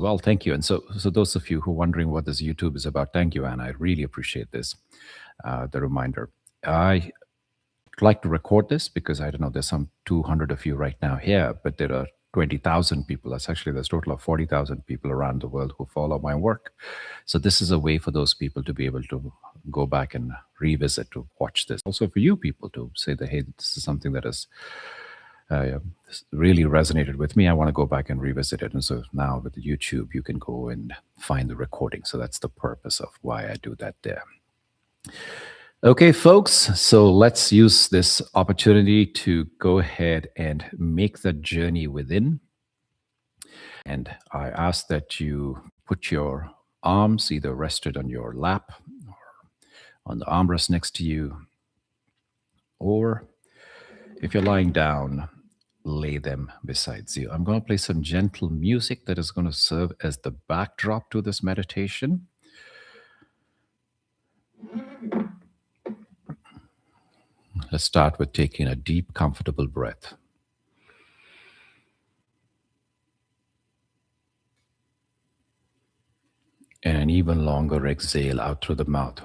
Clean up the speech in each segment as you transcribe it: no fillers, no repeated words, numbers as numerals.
Well, thank you. And so those of you who are wondering what this YouTube is about, thank you, Anna. I really appreciate this, the reminder. I like to record this because I don't know, there's some 200 of you right now here, but there are 20,000 people. There's a total of 40,000 people around the world who follow my work. So this is a way for those people to be able to go back and revisit, to watch this. Also for you people to say that, hey, this is something that has really resonated with me. I want to go back and revisit it. And so now with YouTube, you can go and find the recording. So that's the purpose of why I do that there. Okay, folks, so let's use this opportunity to go ahead and make the journey within. And I ask that you put your arms either rested on your lap or on the armrest next to you, or if you're lying down, lay them beside you. I'm going to play some gentle music that is going to serve as the backdrop to this meditation. Let's start with taking a deep, comfortable breath. And an even longer exhale out through the mouth.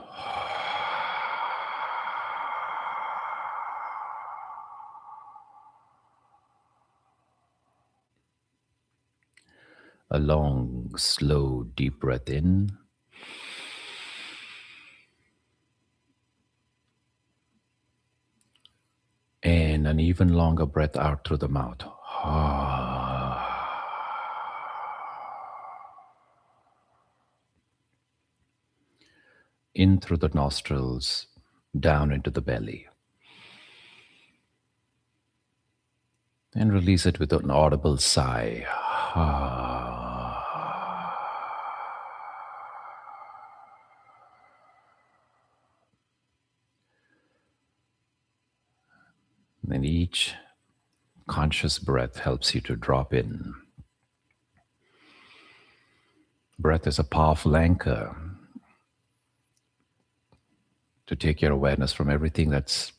A long, slow, deep breath in. And an even longer breath out through the mouth. In through the nostrils, down into the belly. And release it with an audible sigh. And each conscious breath helps you to drop in. Breath is a powerful anchor to take your awareness from everything that's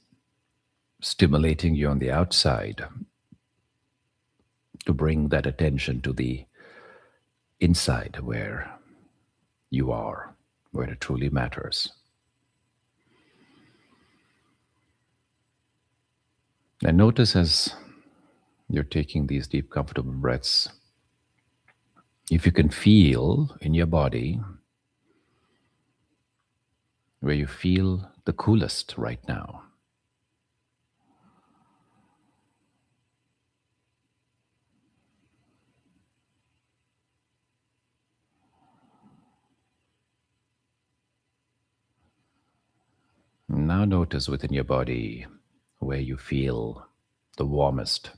stimulating you on the outside, to bring that attention to the inside where you are, where it truly matters. And notice as you're taking these deep, comfortable breaths, if you can feel in your body where you feel the coolest right now. Now notice within your body where you feel the warmest.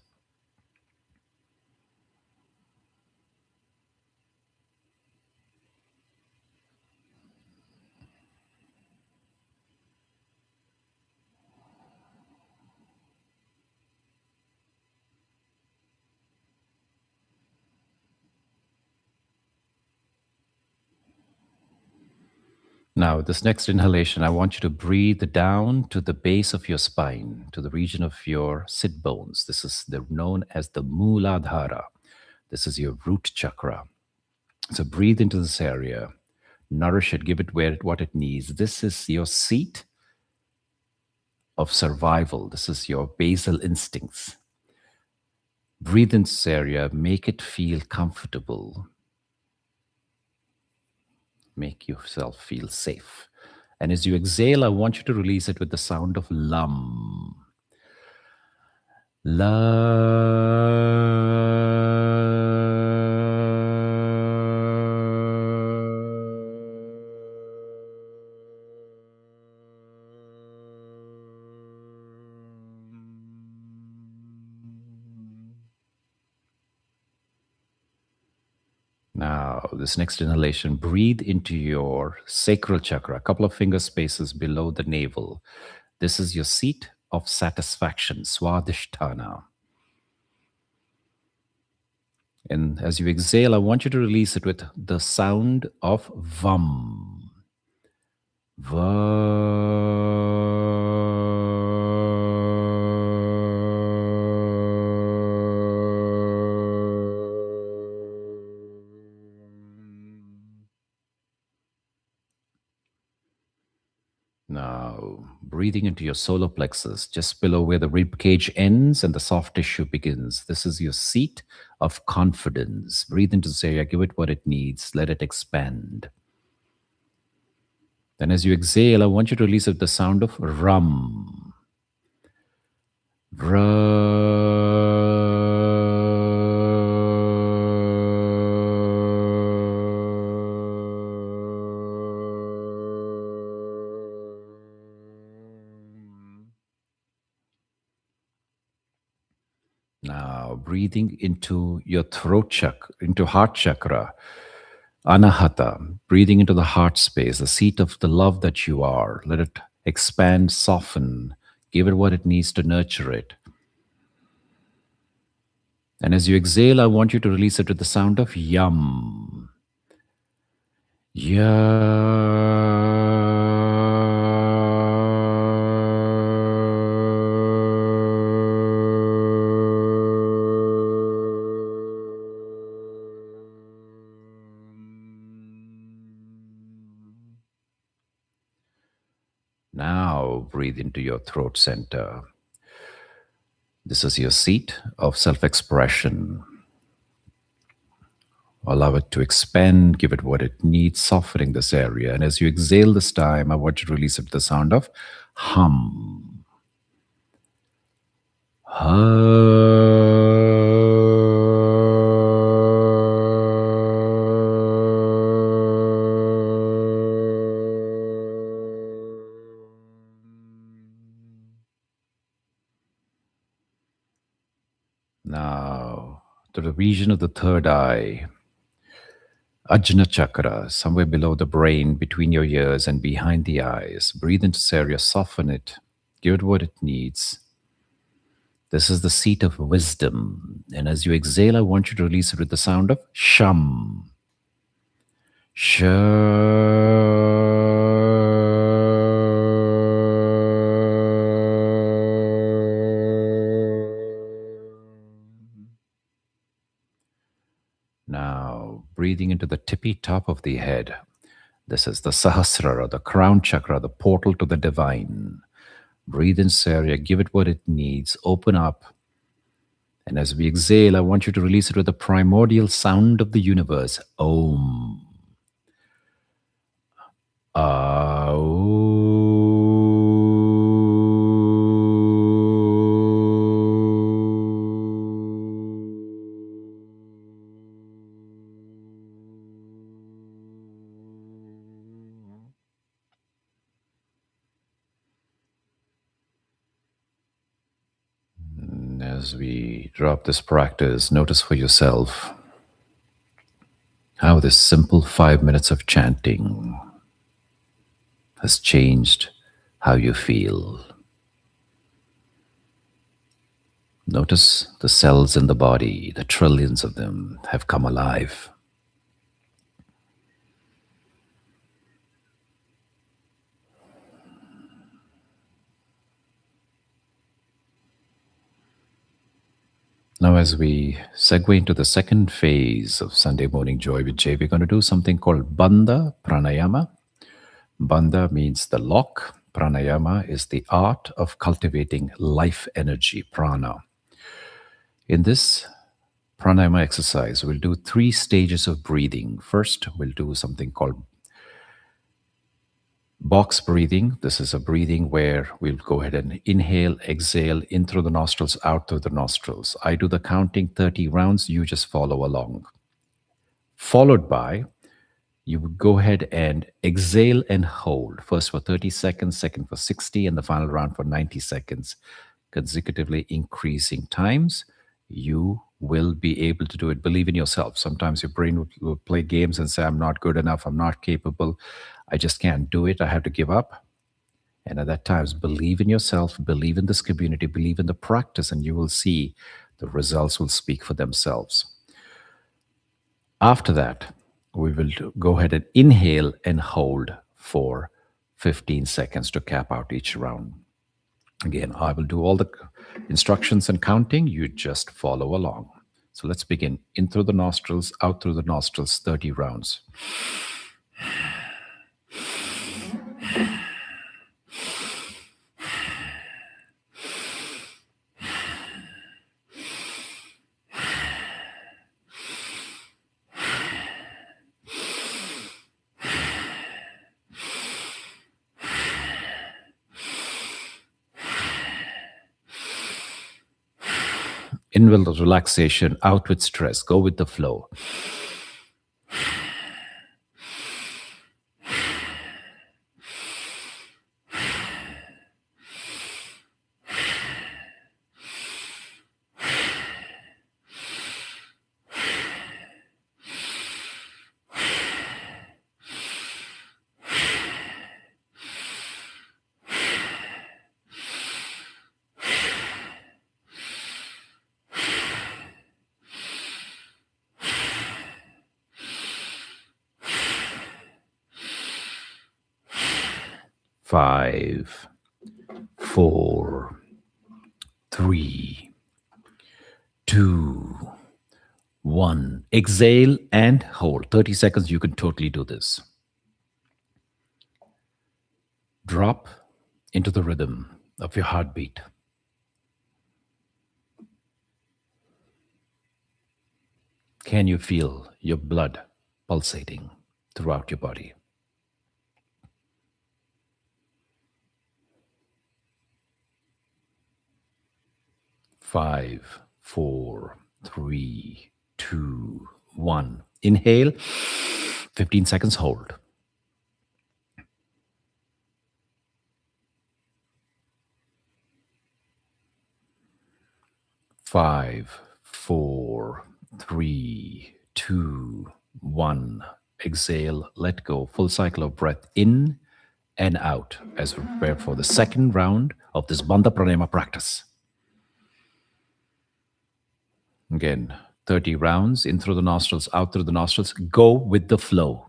Now, this next inhalation, I want you to breathe down to the base of your spine, to the region of your sit bones. This is known as the Mooladhara. This is your root chakra. So breathe into this area, nourish it, give it what it needs. This is your seat of survival. This is your basal instincts. Breathe in this area, make it feel comfortable. Make yourself feel safe. And as you exhale, I want you to release it with the sound of Lam. Now, this next inhalation, breathe into your sacral chakra, a couple of finger spaces below the navel. This is your seat of satisfaction, Swadhisthana. And as you exhale, I want you to release it with the sound of Vam. Now, breathing into your solar plexus, just below where the rib cage ends and the soft tissue begins. This is your seat of confidence. Breathe into this area, give it what it needs, let it expand. Then, as you exhale, I want you to release it the sound of rum. Now, breathing into your throat chakra, into heart chakra, anahata, breathing into the heart space, the seat of the love that you are. Let it expand, soften, give it what it needs to nurture it. And as you exhale, I want you to release it with the sound of yum. Now breathe into your throat center. This is your seat of self-expression. Allow it to expand, give it what it needs, softening this area. And as you exhale this time, I want you to release it with the sound of hum. Now, to the region of the third eye, Ajna chakra, somewhere below the brain, between your ears and behind the eyes. Breathe into this area, soften it, give it what it needs. This is the seat of wisdom. And as you exhale, I want you to release it with the sound of sham. Now, breathing into the tippy top of the head. This is the Sahasrara, the crown chakra, the portal to the divine. Breathe in this area, give it what it needs, open up. And as we exhale, I want you to release it with the primordial sound of the universe, Om. As we drop this practice, notice for yourself how this simple 5 minutes of chanting has changed how you feel. Notice the cells in the body, the trillions of them have come alive. Now, as we segue into the second phase of Sunday Morning Joy with Jay, we're going to do something called Bandha Pranayama. Bandha means the lock. Pranayama is the art of cultivating life energy, prana. In this pranayama exercise, we'll do 3 stages of breathing. First, we'll do something called box breathing. This is a breathing where we'll go ahead and inhale, exhale, in through the nostrils, out through the nostrils. I do the counting 30 rounds, you just follow along. Followed by, you would go ahead and exhale and hold. First for 30 seconds, second for 60, and the final round for 90 seconds. Consecutively increasing times, you will be able to do it. Believe in yourself. Sometimes your brain will play games and say, I'm not good enough, I'm not capable, I just can't do it, I have to give up. And at that times, believe in yourself, believe in this community, believe in the practice, and you will see the results will speak for themselves. After that, we will go ahead and inhale and hold for 15 seconds to cap out each round. Again, I will do all the instructions and counting. You just follow along. So let's begin. In through the nostrils, out through the nostrils, 30 rounds. In with relaxation, out with stress. Go with the flow. 5, 4, 3, 2, 1. Exhale and hold. 30 seconds, you can totally do this. Drop into the rhythm of your heartbeat. Can you feel your blood pulsating throughout your body? Five, four, three, two, one. Inhale, 15 seconds, hold. 5, 4, 3, 2, 1. Exhale, let go. Full cycle of breath in and out as we prepare for the second round of this Bandha Pranayama practice. Again, 30 rounds, in through the nostrils, out through the nostrils. Go with the flow.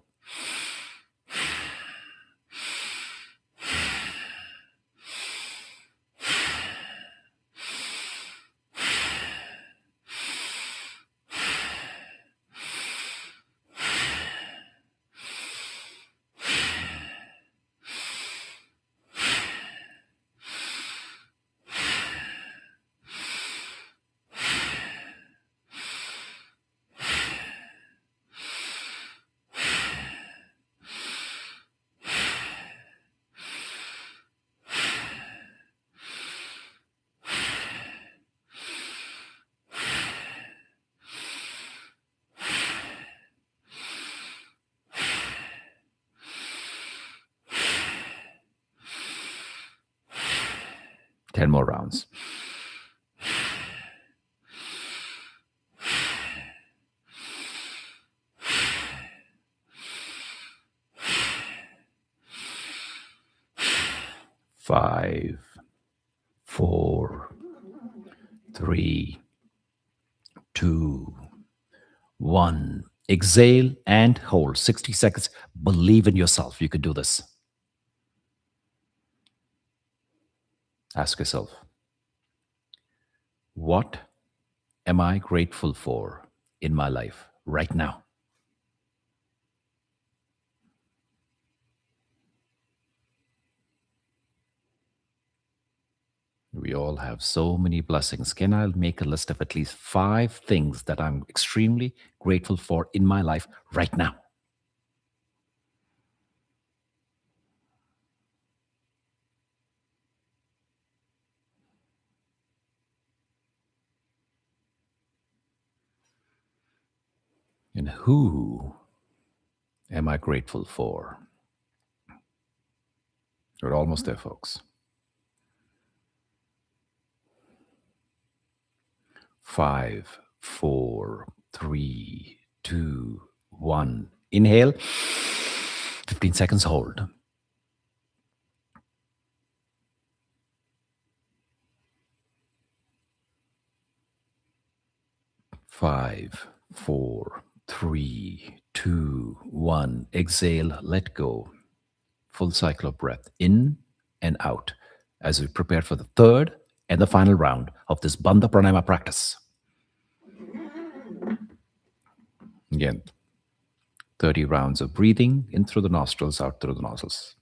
Ten more rounds. Five, 4, 3, 2, 1. Exhale and hold. 60 seconds. Believe in yourself. You can do this. Ask yourself, what am I grateful for in my life right now? We all have so many blessings. Can I make a list of at least 5 things that I'm extremely grateful for in my life right now? And who am I grateful for? We're almost there, folks. 5, 4, 3, 2, 1. Inhale. 15 seconds, hold. 5, 4, 3, 2, 1. Exhale, let go. Full cycle of breath in and out as we prepare for the third and the final round of this Bandha Pranayama practice. Again, 30 rounds of breathing in through the nostrils, out through the nostrils.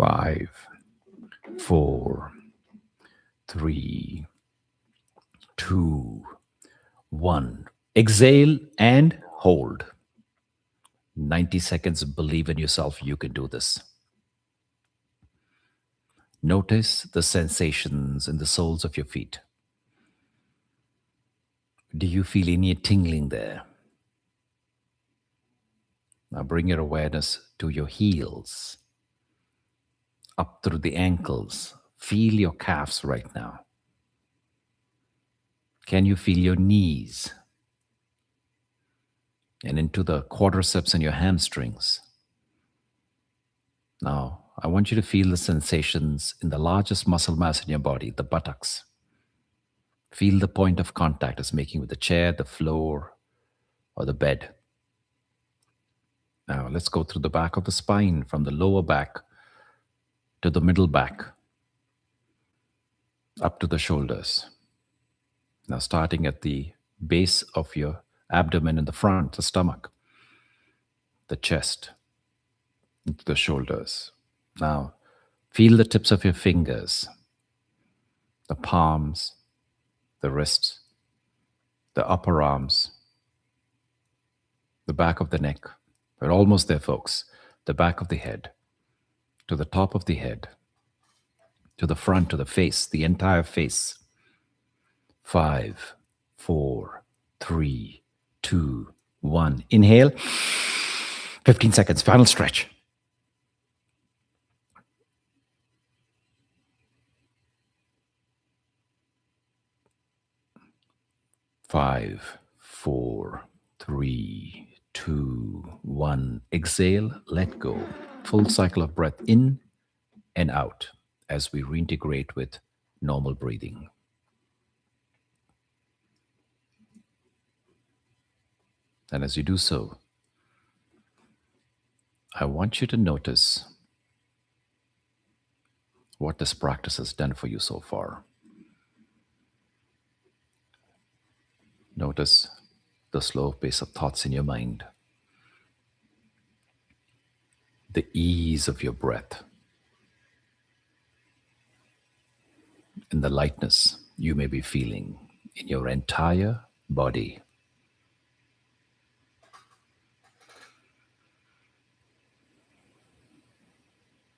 5, 4, 3, 2, 1. Exhale and hold. 90 seconds. Believe in yourself. You can do this. Notice the sensations in the soles of your feet. Do you feel any tingling there? Now bring your awareness to your heels, up through the ankles. Feel your calves right now. Can you feel your knees? And into the quadriceps and your hamstrings. Now, I want you to feel the sensations in the largest muscle mass in your body, the buttocks. Feel the point of contact it's making with the chair, the floor, or the bed. Now, let's go through the back of the spine, from the lower back to the middle back, up to the shoulders. Now, starting at the base of your abdomen in the front, the stomach, the chest, into the shoulders. Now, feel the tips of your fingers, the palms, the wrists, the upper arms, the back of the neck. We're almost there, folks. The back of the head, to the top of the head, to the front, to the face, the entire face. 5, 4, 3, 2, 1. Inhale. 15 seconds. Final stretch. 5, 4, 3, 2, 1. Exhale, let go. Full cycle of breath in and out as we reintegrate with normal breathing. And as you do so, I want you to notice what this practice has done for you so far. Notice the slow pace of thoughts in your mind, the ease of your breath, and the lightness you may be feeling in your entire body.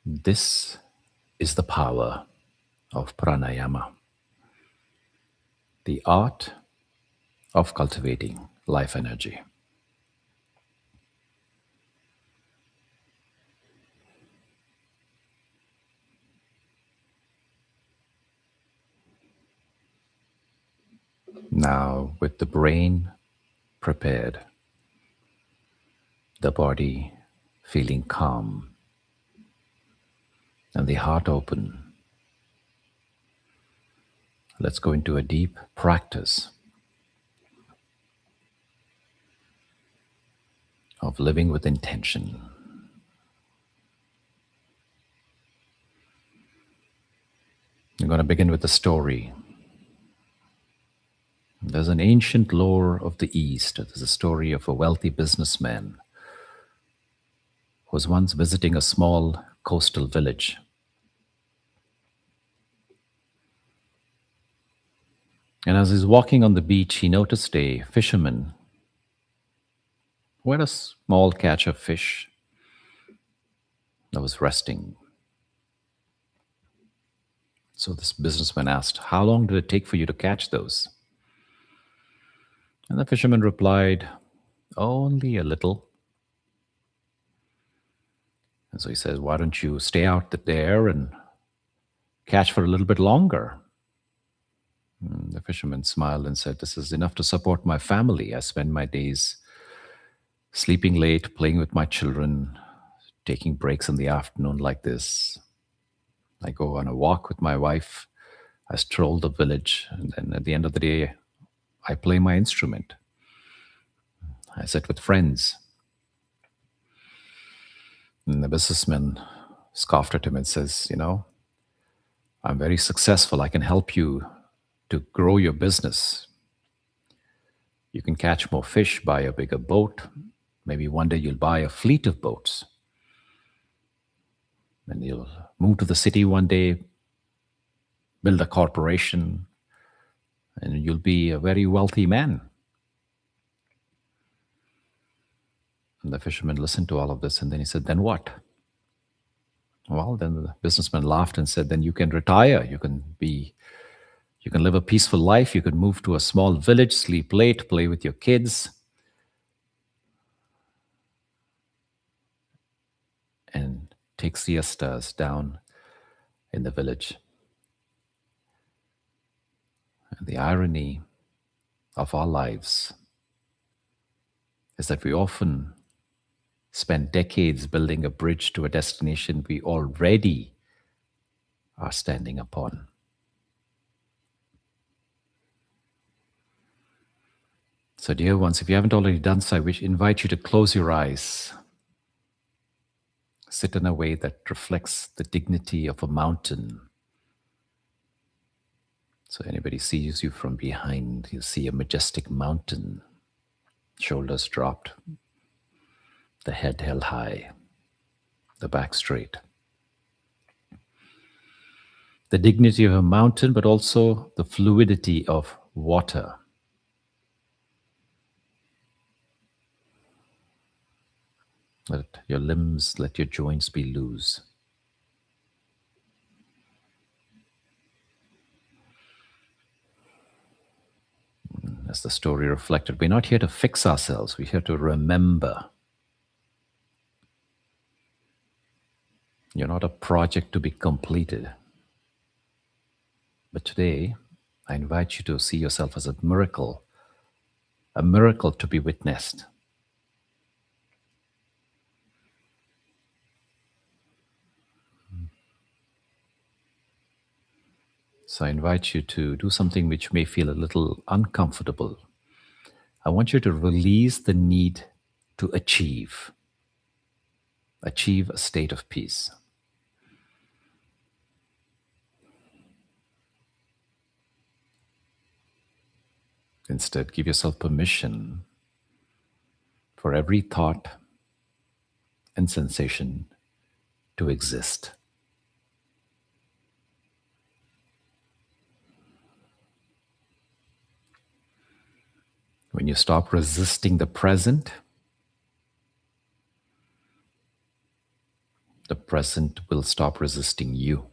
This is the power of pranayama, the art of cultivating life energy. Now, with the brain prepared, the body feeling calm, and the heart open, let's go into a deep practice of living with intention. I'm going to begin with a story. There's an ancient lore of the East. There's a story of a wealthy businessman who was once visiting a small coastal village. And as he's walking on the beach, he noticed a fisherman who had a small catch of fish that was resting. So this businessman asked, "How long did it take for you to catch those?" And the fisherman replied, "Only a little." And so he says, "Why don't you stay out there and catch for a little bit longer?" And the fisherman smiled and said, "This is enough to support my family. I spend my days sleeping late, playing with my children, taking breaks in the afternoon like this. I go on a walk with my wife. I stroll the village. And then at the end of the day, I play my instrument. I sit with friends." And the businessman scoffed at him and says, "I'm very successful. I can help you to grow your business. You can catch more fish, buy a bigger boat. Maybe one day you'll buy a fleet of boats. And you'll move to the city one day, build a corporation, and you'll be a very wealthy man. And the fisherman listened to all of this, and then he said, then what? Well, then the businessman laughed and said, then you can retire. You can live a peaceful life. You can move to a small village, sleep late, play with your kids, and take siestas down in the village. And the irony of our lives is that we often spend decades building a bridge to a destination we already are standing upon. So, dear ones, if you haven't already done so, I invite you to close your eyes. Sit in a way that reflects the dignity of a mountain. So anybody sees you from behind, you see a majestic mountain, shoulders dropped, the head held high, the back straight. The dignity of a mountain, but also the fluidity of water. Let your limbs, let your joints be loose. As the story reflected, we're not here to fix ourselves, we're here to remember. You're not a project to be completed. But today, I invite you to see yourself as a miracle to be witnessed. So I invite you to do something which may feel a little uncomfortable. I want you to release the need to achieve a state of peace. Instead, give yourself permission for every thought and sensation to exist. When you stop resisting the present will stop resisting you.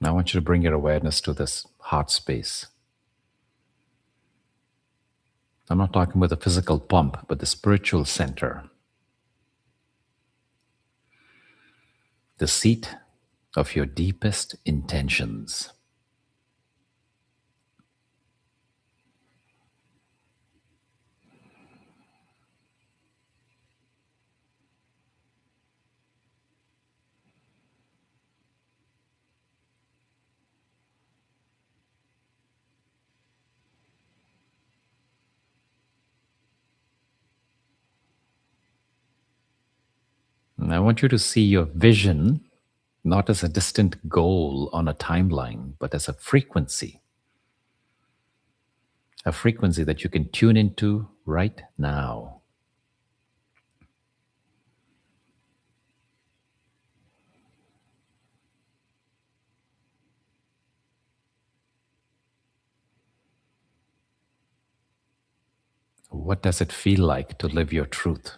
Now I want you to bring your awareness to this heart space. I'm not talking about the physical pump, but the spiritual center. The seat of your deepest intentions. And I want you to see your vision not as a distant goal on a timeline, but as a frequency that you can tune into right now. What does it feel like to live your truth?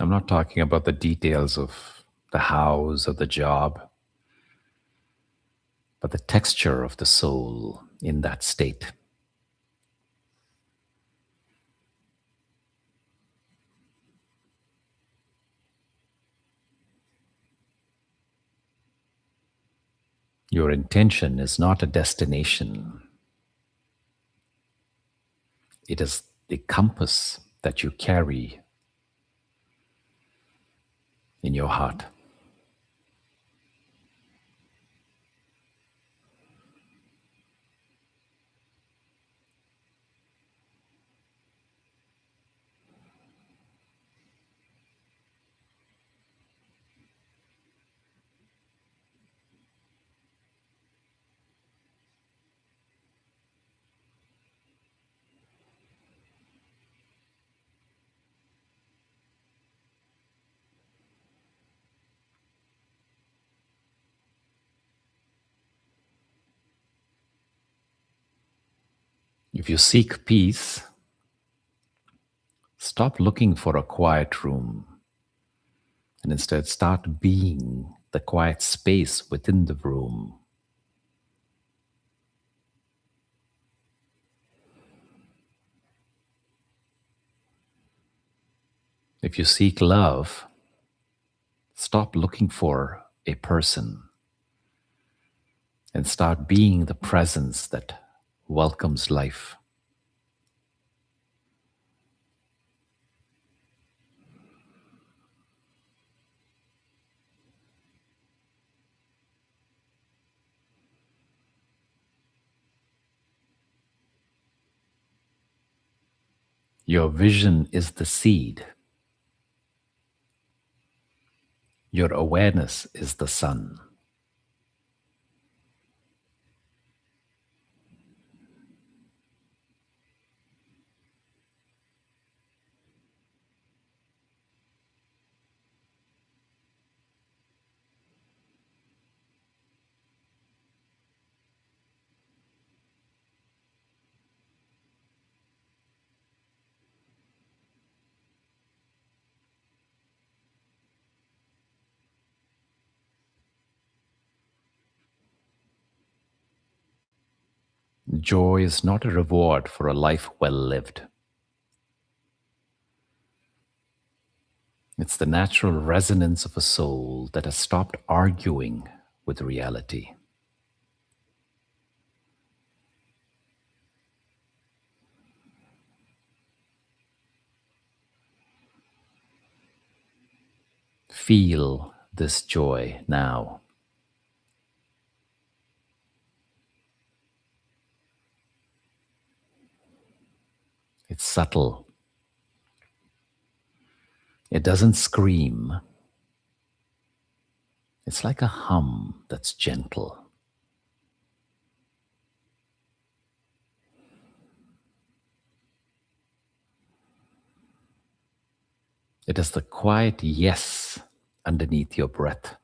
I'm not talking about the details of the house or the job, but the texture of the soul in that state. Your intention is not a destination. It is the compass that you carry in your heart. If you seek peace, stop looking for a quiet room and instead start being the quiet space within the room. If you seek love, stop looking for a person and start being the presence that welcomes life. Your vision is the seed. Your awareness is the sun. Joy is not a reward for a life well lived. It's the natural resonance of a soul that has stopped arguing with reality. Feel this joy now. It's subtle. It doesn't scream. It's like a hum that's gentle. It is the quiet yes underneath your breath.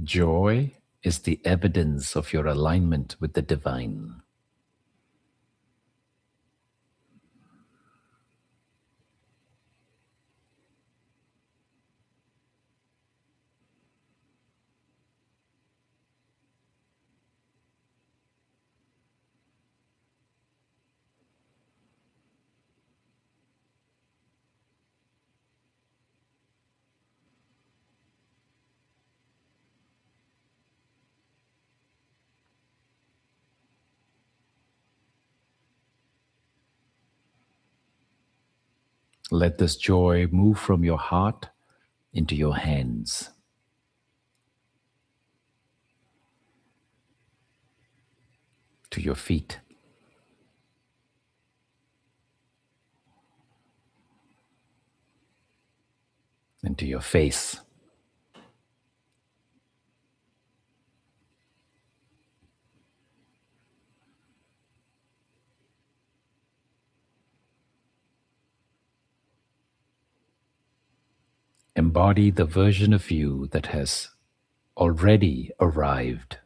Joy is the evidence of your alignment with the divine. Let this joy move from your heart into your hands. To your feet. And to your face. Embody the version of you that has already arrived.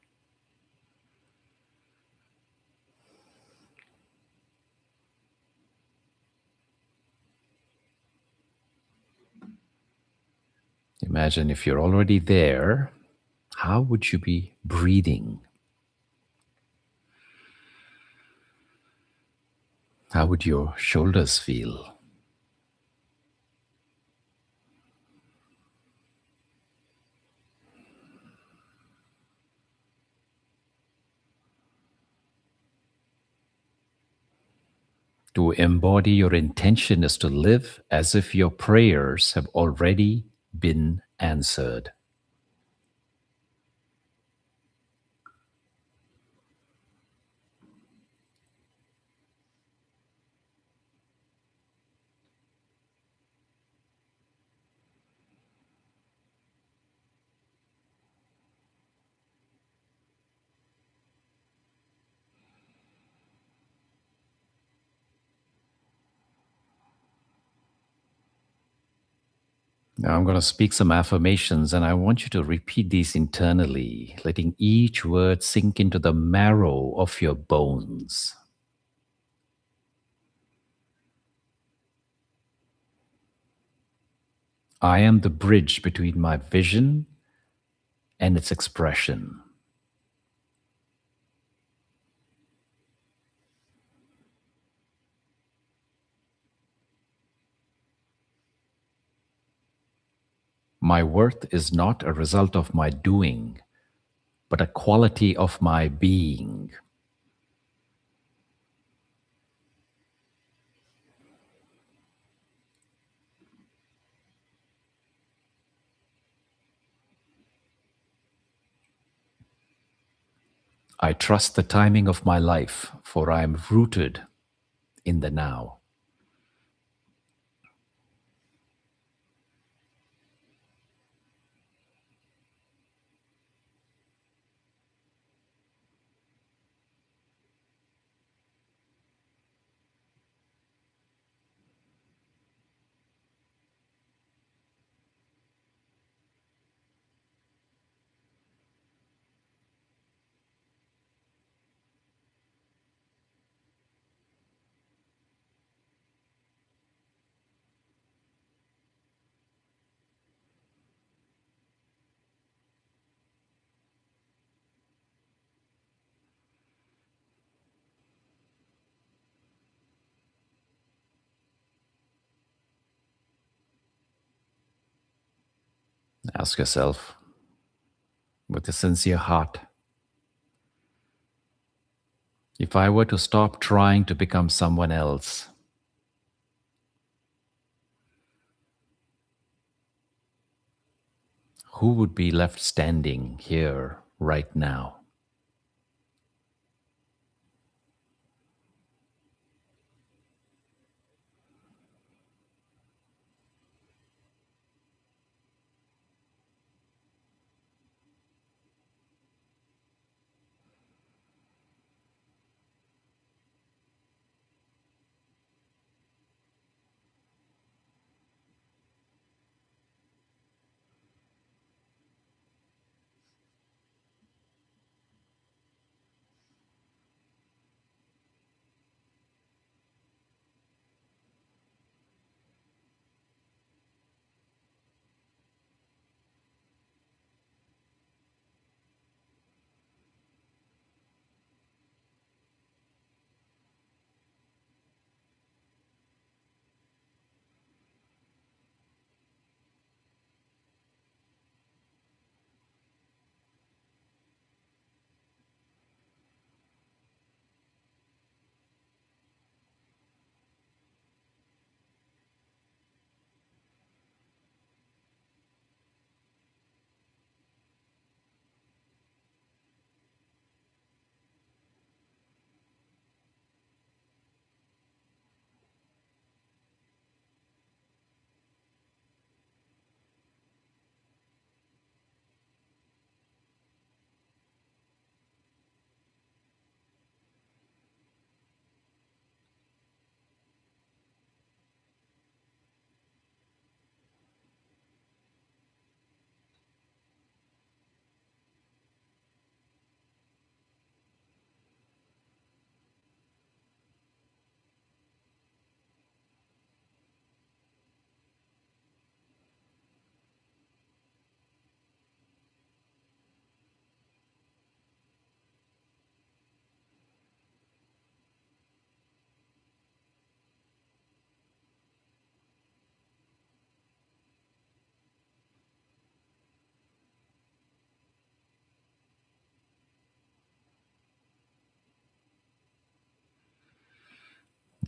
Imagine if you're already there, how would you be breathing? How would your shoulders feel? To embody your intention is to live as if your prayers have already been answered. Now I'm going to speak some affirmations and I want you to repeat these internally, letting each word sink into the marrow of your bones. I am the bridge between my vision and its expression. My worth is not a result of my doing, but a quality of my being. I trust the timing of my life, for I am rooted in the now. Ask yourself with a sincere heart, if I were to stop trying to become someone else, who would be left standing here right now?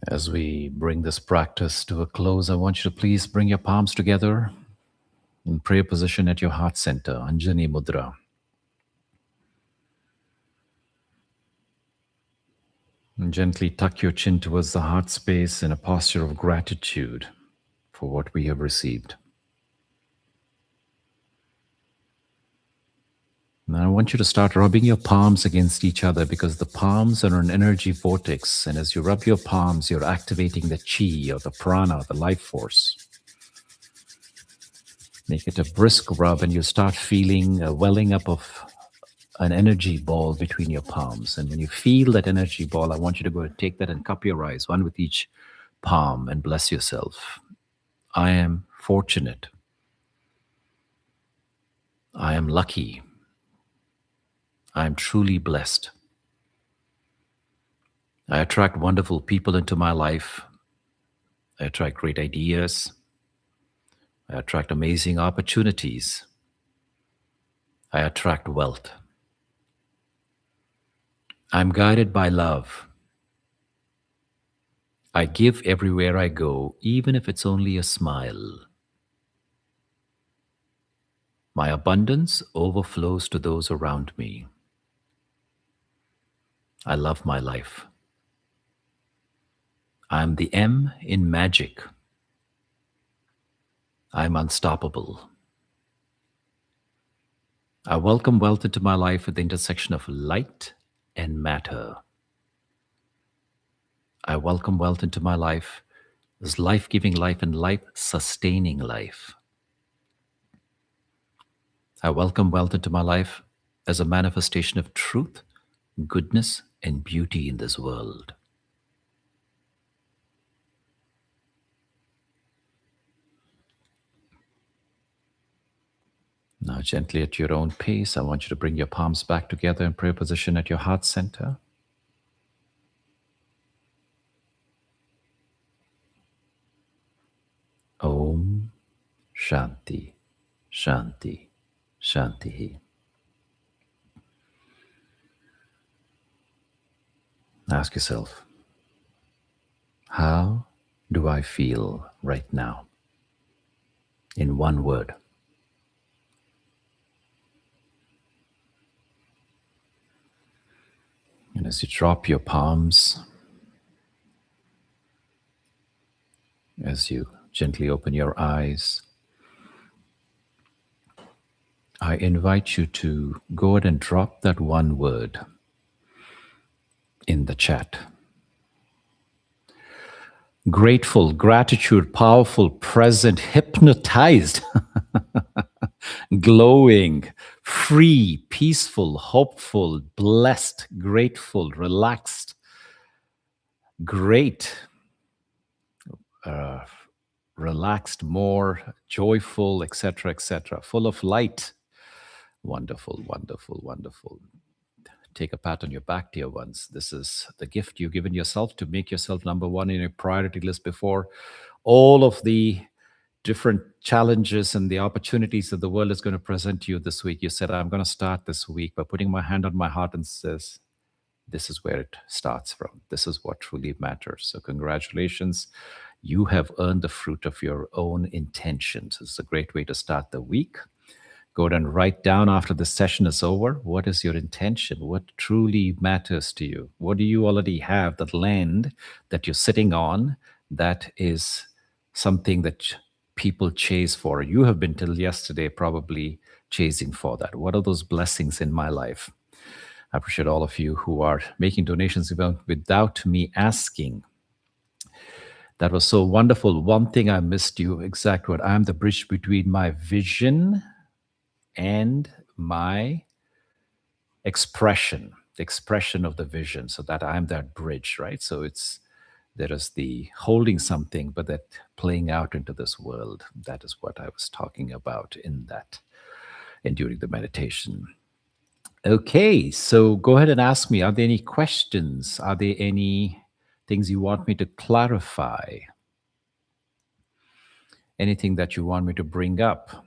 As we bring this practice to a close, I want you to please bring your palms together in prayer position at your heart center, Anjani Mudra. And gently tuck your chin towards the heart space in a posture of gratitude for what we have received. Now I want you to start rubbing your palms against each other because the palms are an energy vortex. And as you rub your palms, you're activating the chi or the prana, the life force. Make it a brisk rub, and you start feeling a welling up of an energy ball between your palms. And when you feel that energy ball, I want you to go and take that and cup your eyes, one with each palm, and bless yourself. I am fortunate. I am lucky. I am truly blessed. I attract wonderful people into my life. I attract great ideas. I attract amazing opportunities. I attract wealth. I'm guided by love. I give everywhere I go, even if it's only a smile. My abundance overflows to those around me. I love my life. I'm the M in magic. I'm unstoppable. I welcome wealth into my life at the intersection of light and matter. I welcome wealth into my life as life-giving life and life-sustaining life. I welcome wealth into my life as a manifestation of truth, goodness, and beauty in this world. Now, gently at your own pace, I want you to bring your palms back together in prayer position at your heart center. Om Shanti, Shanti, Shanti. Ask yourself, how do I feel right now? In one word. And as you drop your palms, as you gently open your eyes, I invite you to go ahead and drop that one word in the chat. Grateful, gratitude, powerful, present, hypnotized, glowing, free, peaceful, hopeful, blessed, grateful, relaxed, great, relaxed, more, joyful, etc., full of light. Wonderful, wonderful, wonderful. Take a pat on your back, dear ones. This is the gift you've given yourself to make yourself number one in your priority list before all of the different challenges and the opportunities that the world is going to present to you this week. You said, I'm going to start this week by putting my hand on my heart and says, this is where it starts from. This is what truly matters. So congratulations. You have earned the fruit of your own intentions. It's a great way to start the week. Go ahead and write down after the session is over, what is your intention? What truly matters to you? What do you already have, that land that you're sitting on, that is something that people chase for? You have been till yesterday probably chasing for that. What are those blessings in my life? I appreciate all of you who are making donations without me asking. That was so wonderful. One thing I missed, you exact word. I'm the bridge between my vision and my expression, the expression of the vision, so that I'm that bridge, right? So there is the holding something, but that playing out into this world. That is what I was talking about in that and during the meditation. Okay, so go ahead and ask me, are there any questions? Are there any things you want me to clarify? Anything that you want me to bring up?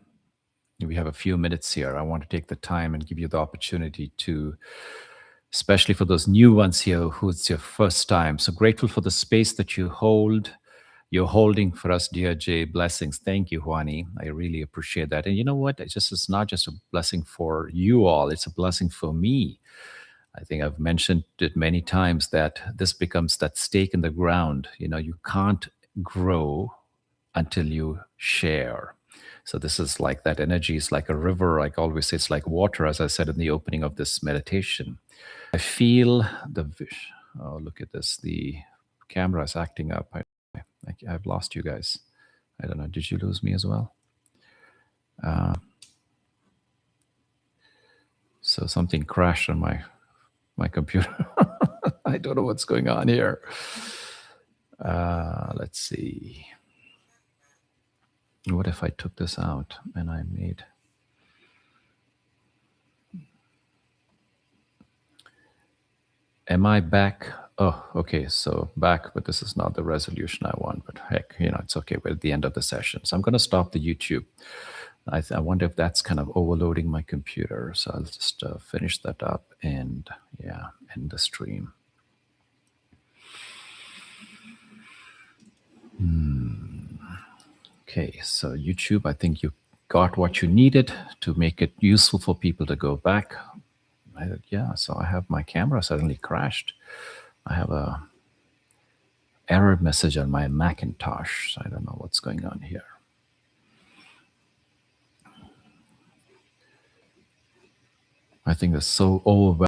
We have a few minutes here. I want to take the time and give you the opportunity to, especially for those new ones here who it's your first time. So grateful for the space that you hold. You're holding for us, dear Jay. Blessings. Thank you, Juani. I really appreciate that. And you know what? It's not just a blessing for you all. It's a blessing for me. I think I've mentioned it many times that this becomes that stake in the ground. You know, you can't grow until you share. So this is like that energy is like a river. Like I always say, it's like water, as I said in the opening of this meditation. I feel oh, look at this. The camera is acting up. I've lost you guys. I don't know. Did you lose me as well? So something crashed on my computer. I don't know what's going on here. Let's see. What if I took this out and I made... Am I back? Oh, okay. So back, but this is not the resolution I want. But heck, it's okay. We're at the end of the session. So I'm going to stop the YouTube. I wonder if that's kind of overloading my computer. So I'll just finish that up and end the stream. Okay, so YouTube, I think you got what you needed to make it useful for people to go back. So I have my camera suddenly crashed. I have a error message on my Macintosh. So I don't know what's going on here. I think it's so overwhelming.